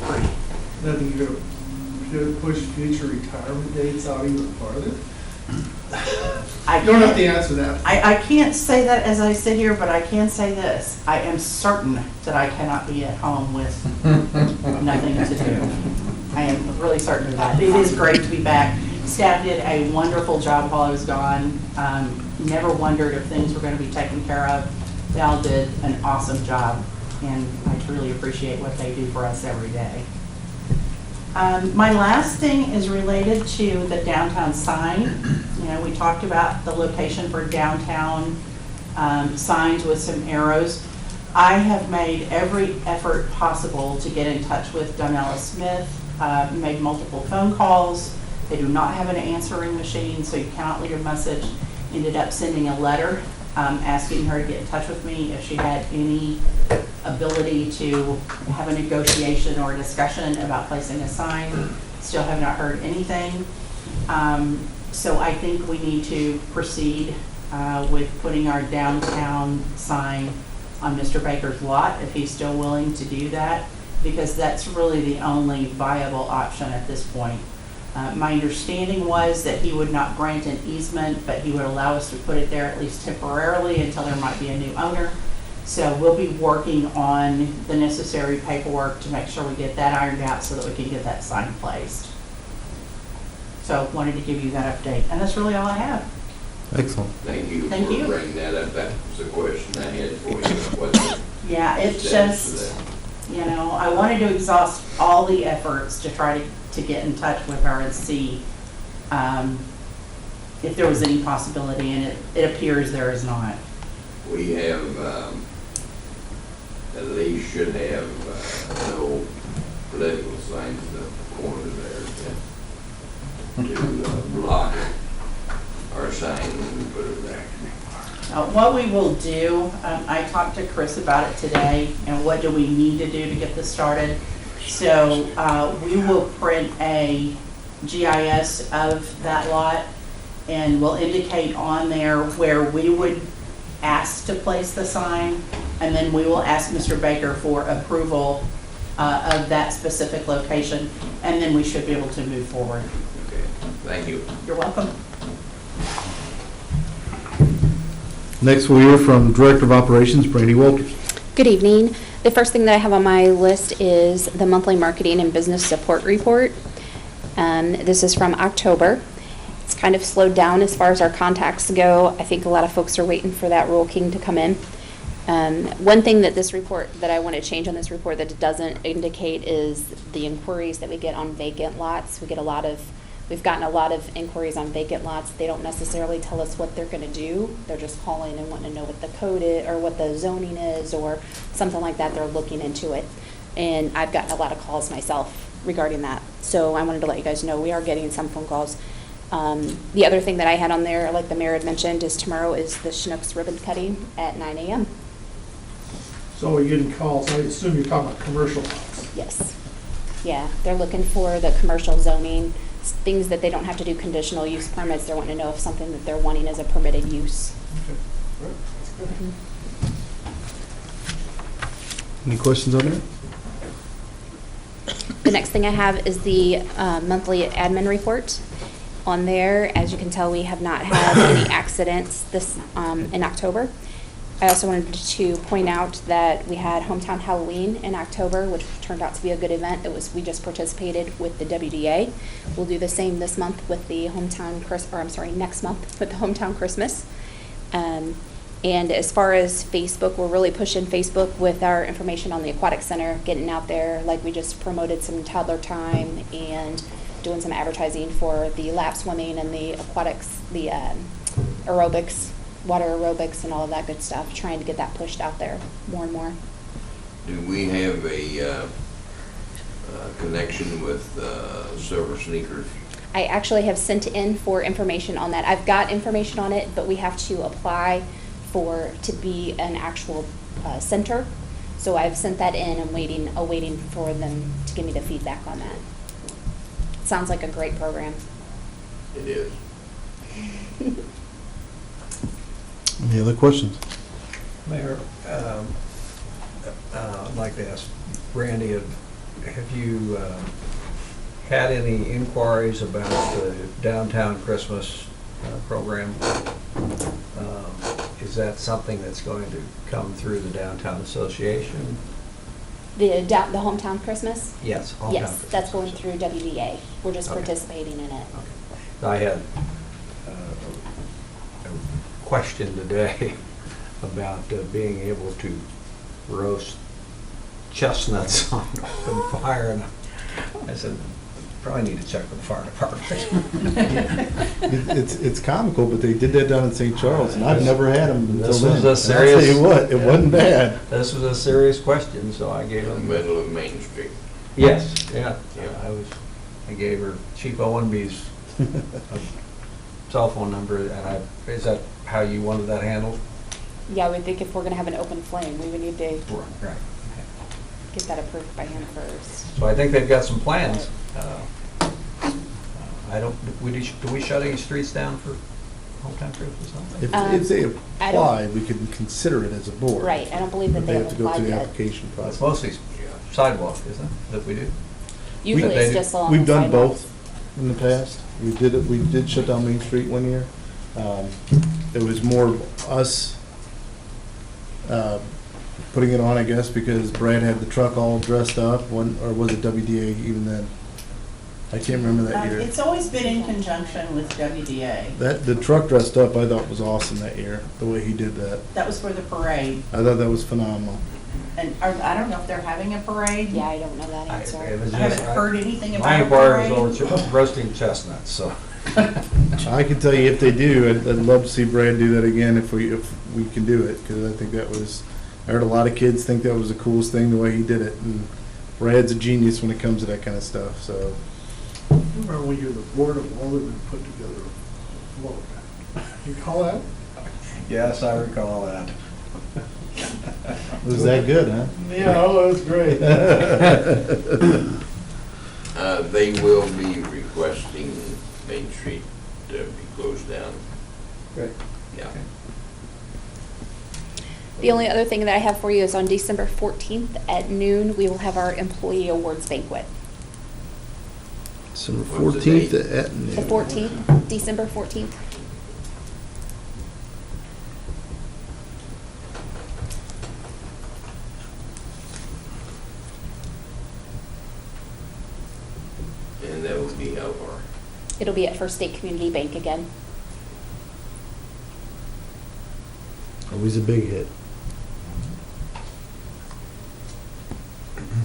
S10: free.
S11: Nothing you're going to push future retirement dates out even farther? You don't have to answer that.
S10: I can't say that as I sit here, but I can say this. I am certain that I cannot be at home with nothing to do. I am really certain of that. It is great to be back. Staff did a wonderful job while I was gone. Never wondered if things were going to be taken care of. They all did an awesome job, and I truly appreciate what they do for us every day. My last thing is related to the downtown sign. You know, we talked about the location for downtown signs with some arrows. I have made every effort possible to get in touch with Donnella Smith, made multiple phone calls, They do not have an answering machine, so you cannot leave a message. Ended up sending a letter asking her to get in touch with me if she had any ability to have a negotiation or a discussion about placing a sign. Still have not heard anything. So I think we need to proceed with putting our downtown sign on Mr. Baker's lot, if he's still willing to do that, because that's really the only viable option at this point. My understanding was that he would not grant an easement, but he would allow us to put it there at least temporarily until there might be a new owner. So we'll be working on the necessary paperwork to make sure we get that ironed out so that we can get that sign placed. So wanted to give you that update, and that's really all I have.
S1: Excellent.
S5: Thank you
S10: Thank
S5: for
S10: you.
S5: bringing that up. That was a question I had for you. What the
S10: Yeah, it's
S5: status of
S10: just,
S5: that?
S10: you know, I wanted to exhaust all the efforts to try to get in touch with her and see if there was any possibility, and it appears there is not.
S5: We have, at least should have, no political signs in the corner there to block our sign when we put it there.
S10: What we will do, I talked to Chris about it today, and what do we need to do to get this started. So we will print a GIS of that lot, and we'll indicate on there where we would ask to place the sign, and then we will ask Mr. Baker for approval of that specific location, and then we should be able to move forward.
S5: Okay, thank you.
S10: You're welcome.
S1: Next, we'll hear from Director of Operations, Brandy Walters.
S6: Good evening. The first thing that I have on my list is the monthly marketing and business support report. This is from October. It's kind of slowed down as far as our contacts go. I think a lot of folks are waiting for that Rule King to come in. One thing that this report, that I want to change on this report that it doesn't indicate is the inquiries that we get on vacant lots. We've gotten a lot of inquiries on vacant lots. They don't necessarily tell us what they're going to do. They're just calling and wanting to know what the code is or what the zoning is or something like that. They're looking into it. And I've gotten a lot of calls myself regarding that. So I wanted to let you guys know we are getting some phone calls. The other thing that I had on there, like the mayor had mentioned, is tomorrow is the Schnucks ribbon cutting at 9 a.m.
S11: So you're getting calls, I assume you're talking about commercial lots.
S6: Yes. Yeah, they're looking for the commercial zoning, things that they don't have to do conditional use permits. They're wanting to know if something that they're wanting is a permitted use.
S11: Okay. All right. That's good.
S1: Any questions on that?
S6: The next thing I have is the monthly admin report. On there, as you can tell, we have not had any accidents this in October. I also wanted to point out that we had Hometown Halloween in October, which turned out to be a good event. We just participated with the WDA. We'll do the same this month with the next month with the Hometown Christmas. And as far as Facebook, we're really pushing Facebook with our information on the Aquatic Center, getting out there. Like we just promoted some toddler time and doing some advertising for the lap swimming and the aquatics, the aerobics, water aerobics and all of that good stuff, trying to get that pushed out there more and more.
S5: Do we have a connection with Silver Sneakers?
S6: I actually have sent in for information on that. I've got information on it, but we have to apply to be an actual center. So I've sent that in and awaiting for them to give me the feedback on that. Sounds like a great program.
S5: It is.
S1: Any other questions?
S8: Mayor, I'd like to ask Randy, have you had any inquiries about the downtown Christmas program? Is that something that's going to come through the downtown association?
S6: The Hometown Christmas?
S8: Yes. Hometown
S6: Yes,
S8: Christmas.
S6: that's going through WDA. We're just
S8: Okay.
S6: participating in it.
S8: Okay. I had a question today about being able to roast chestnuts on open fire, and I said, probably need to check with the fire department.
S1: It's comical, but they did that down in St. Charles, and I've never had them until
S8: This
S1: then.
S8: was a
S1: And I'll
S8: serious.
S1: tell you what, it wasn't bad.
S8: This was a serious question, so I gave
S5: In the
S8: him.
S5: middle of Main Street.
S8: Yes, yeah.
S5: Yeah.
S8: I gave her Chief Owenby's cell phone number, and is that how you wanted that handled?
S6: Yeah, I would think if we're gonna have an open flame, we would need to
S8: Right.
S6: get that approved by him first.
S8: So I think they've got some plans. Do we shut any streets down for hometown trips or something?
S1: If they
S6: I don't-
S1: apply, we can consider it as a board.
S6: Right, I don't believe that
S1: But
S6: they have
S1: have to go
S6: applied
S1: through the
S6: yet.
S1: application
S8: It's
S1: process.
S8: mostly sidewalk, isn't it, that we do?
S6: Usually
S8: they
S6: it's
S8: do-
S6: just along the
S1: We've done
S6: sidewalks.
S1: both in the past. We did shut down Main Street one year. It was more us putting it on, I guess, because Brad had the truck all dressed up, or was it WDA even then? I can't remember that year.
S10: It's always been in conjunction with WDA.
S1: The truck dressed up, I thought was awesome that year, the way he did that.
S10: That was for the parade.
S1: I thought that was phenomenal.
S10: And I don't know if they're having a parade.
S6: Yeah, I don't know that answer.
S10: I haven't heard anything about
S8: My
S10: a
S8: inquiry was
S10: parade.
S8: over roasting chestnuts, so.
S1: I can tell you if they do, I'd love to see Brad do that again if we can do it, because I think I heard a lot of kids think that was the coolest thing, the way he did it, and Brad's a genius when it comes to that kind of stuff, so.
S11: Remember when the Board of Aldermen put together a float? You call that?
S8: Yes, I recall that.
S1: Was that good, huh?
S11: Yeah, oh, it was great.
S5: They will be requesting Main Street to be closed down.
S8: Great.
S5: Yeah.
S6: The only other thing that I have for you is on December 14th at noon, we will have our employee awards banquet.
S1: December
S5: What's the
S1: 14th
S5: date?
S1: at noon.
S6: The 14th, December 14th.
S5: And that will be how far?
S6: It'll be at First State Community Bank again.
S1: Always a big hit.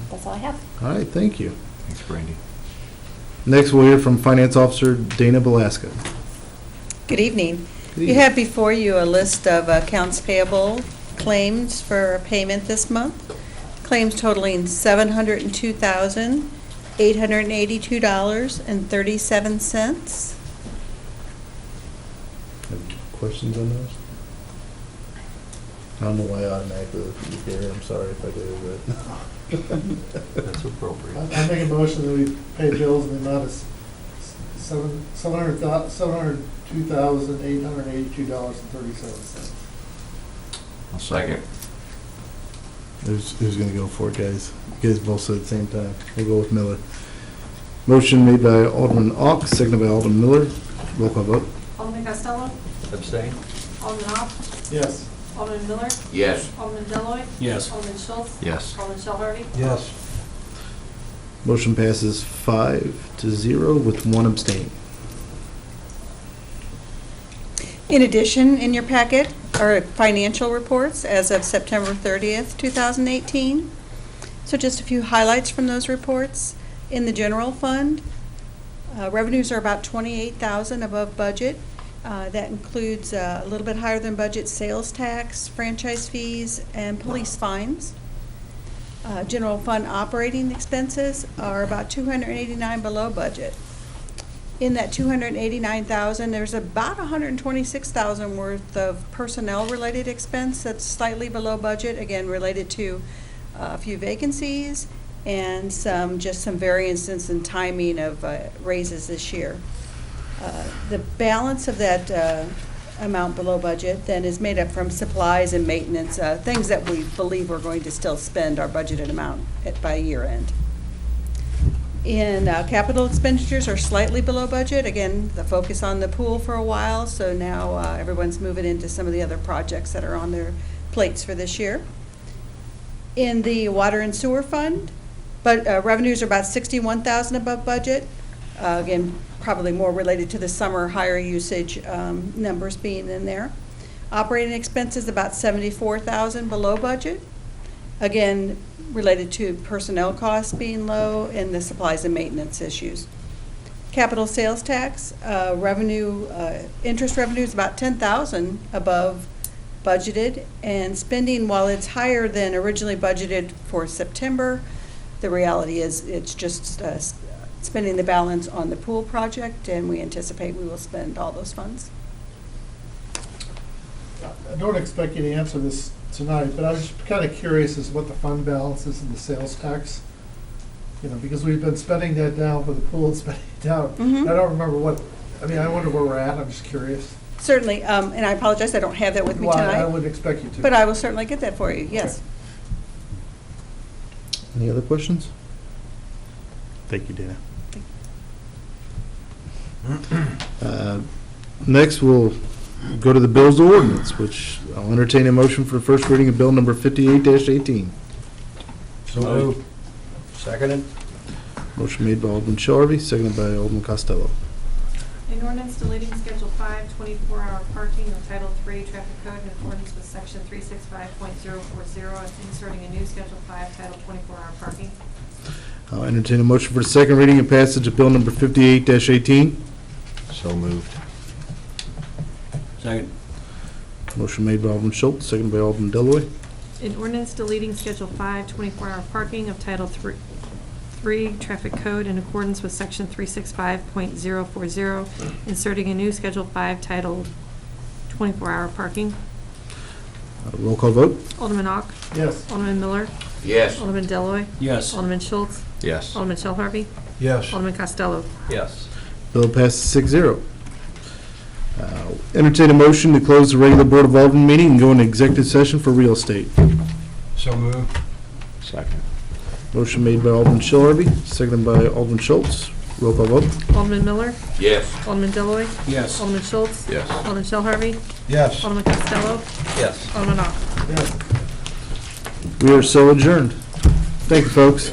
S6: That's all I have.
S1: All right, thank you.
S8: Thanks, Brandy.
S1: Next, we'll hear from Finance Officer Dana Belasca.
S13: Good evening.
S1: Good
S13: You
S1: evening.
S13: have before you a list of accounts payable claims for payment this month. Claims totaling $702,882.37.
S1: Have questions on those? I don't know why I automatically look at you here. I'm sorry if I do, but.
S8: That's appropriate.
S11: I make a motion that we pay bills in the amount of $702,882.37.
S5: Second.
S1: Who's gonna go for it, guys? You guys both said at the same time. We'll go with Miller. Motion made by Alderman Ock, seconded by Alderman Miller. Roll call vote.
S3: Alderman Costello.
S8: Abstain?
S3: Alderman Ock.
S11: Yes.
S3: Alderman Miller.
S5: Yes.
S3: Alderman Deloy,
S4: Yes.
S3: Alderman Schultz.
S4: Yes.
S3: Alderman Shell Harvey.
S8: Yes.
S1: Motion passes 5-0 with one abstain.
S13: In addition, in your packet are financial reports as of September 30th, 2018. So just a few highlights from those reports. In the general fund, revenues are about $28,000 above budget. That includes a little bit higher than budget sales tax, franchise fees, and police fines. General fund operating expenses are about $289 below budget. In that $289,000, there's about $126,000 worth of personnel-related expense that's slightly below budget, again, related to a few vacancies and some variances in timing of raises this year. The balance of that amount below budget then is made up from supplies and maintenance, things that we believe we're going to still spend our budgeted amount by year end. In capital expenditures are slightly below budget. Again, the focus on the pool for a while, so now everyone's moving into some of the other projects that are on their plates for this year. In the water and sewer fund, but revenues are about $61,000 above budget. Again, probably more related to the summer higher usage numbers being in there. Operating expenses about $74,000 below budget. Again, related to personnel costs being low and the supplies and maintenance issues. Capital sales tax interest revenue is about $10,000 above budgeted, and spending, while it's higher than originally budgeted for September, the reality is it's just spending the balance on the pool project, and we anticipate we will spend all those funds.
S11: I don't expect you to answer this tonight, but I was just kind of curious as what the fund balance is in the sales tax. You know, because we've been spending that down for the pool and spending it down.
S13: Mhm.
S11: I don't remember I wonder where we're at. I'm just curious.
S13: Certainly, and I apologize, I don't have that with me
S11: Well, I
S13: tonight,
S11: wouldn't expect you to.
S13: but I will certainly get that for you, yes.
S1: Any other questions? Thank you, Dana. Next, we'll go to the bills to ordinance, which I'll entertain a motion for the first reading of bill number 58-18.
S8: So moved. Seconded?
S1: Motion made by Alderman Shell Harvey, seconded by Alderman Costello.
S3: An ordinance deleting Schedule 5, 24-hour parking of Title 3 Traffic Code in accordance with Section 365.040 and inserting a new Schedule 5 Title 24-hour parking.
S1: I'll entertain a motion for the second reading and passage of bill number 58-18.
S8: So moved. Second.
S1: Motion made by Alderman Schultz, seconded by Alderman Deloy.
S3: An ordinance deleting Schedule 5, 24-hour parking of Title 3 Traffic Code in accordance with Section 365.040, inserting a new Schedule 5 titled 24-hour parking.
S1: Roll call vote.
S3: Alderman Ock.
S11: Yes.
S3: Alderman Miller.
S5: Yes.
S3: Alderman Deloy.
S8: Yes.
S3: Alderman Schultz.
S8: Yes.
S3: Alderman Shell Harvey.
S12: Yes.
S3: Alderman Costello.
S8: Yes.
S1: Bill passes 6-0. Entertain a motion to close the regular Board of Aldermen meeting and go into executive session for real estate.
S12: So moved.
S8: Second.
S1: Motion made by Alderman Shell Harvey, seconded by Alderman Schultz. Roll call vote.
S3: Alderman Miller.
S5: Yes.
S3: Alderman Deloy.
S8: Yes.
S3: Alderman Schultz.
S9: Yes.
S3: Alderman Shell Harvey.
S12: Yes.
S3: Alderman Costello.
S8: Yes.
S3: Alderman Ock.
S11: Yes.
S1: We are so adjourned. Thank you, folks.